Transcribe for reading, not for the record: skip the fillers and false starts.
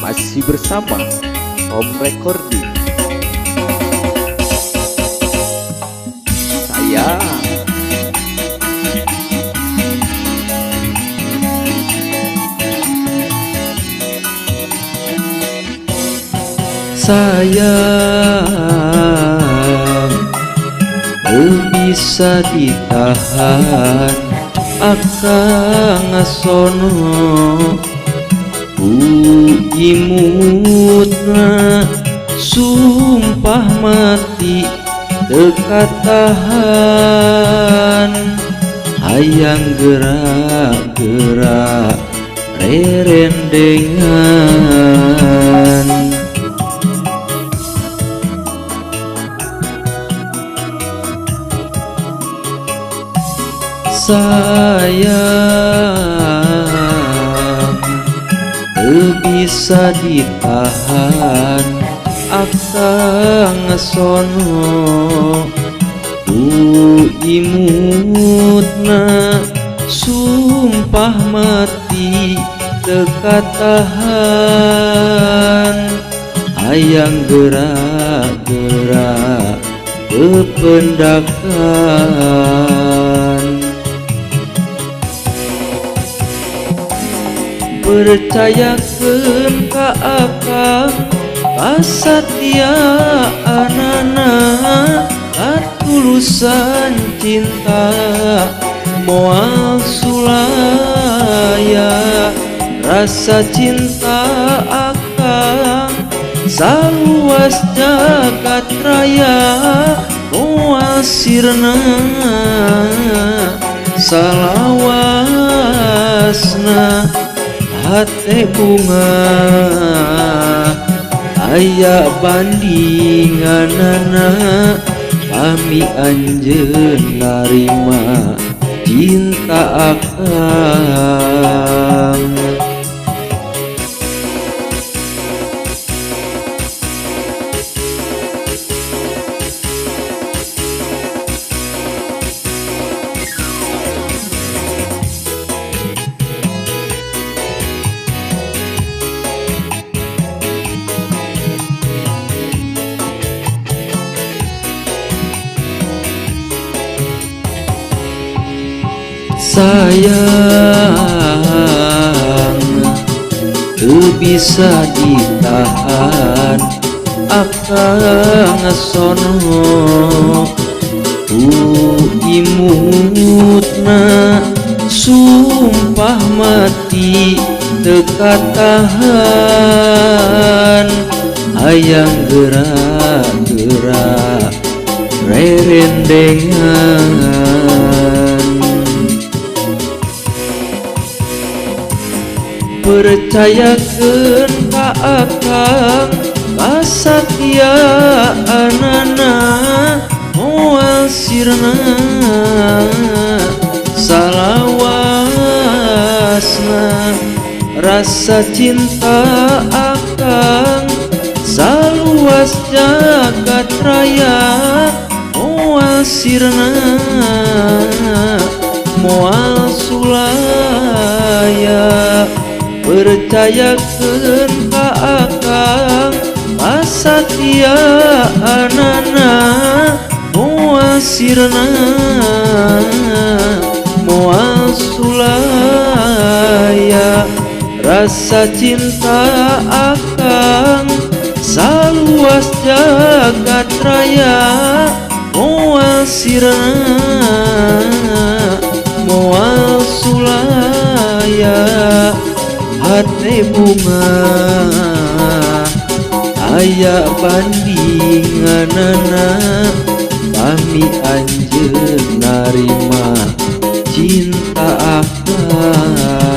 Masih bersama Home Recording. Saya bisa ditahan akang ngasono imutna sumpah mati dekat tahan hayang gerak-gerak rerendengan. Sayang bisa ditahan akang ngasono imutna sumpah mati dekat tahan hayang gerak-gerak kependakan. Percayakeun ka akang kasatiaanana katulusan cinta moal sulaya rasa cinta akang saluas jagat raya moal sirna salawasna hate bunga aya bandinganana kami anjeun narima cinta akang. Sayang bisa ditahan akang ngasono imutna sumpah mati dekat tahan hayang gerak-gerak rerendengan. Percayakeun ka akang kasatiaanana moal sirna salawasna rasa cinta akang saluas jagat raya moal sirna moal sulaya. Percayakeun ka akang kasatiaanana moal sirna moal sulaya rasa cinta akang saluas jagat raya moal sirna moal sulaya hate bunga aya bandinganana kami anjeun narima cinta akang.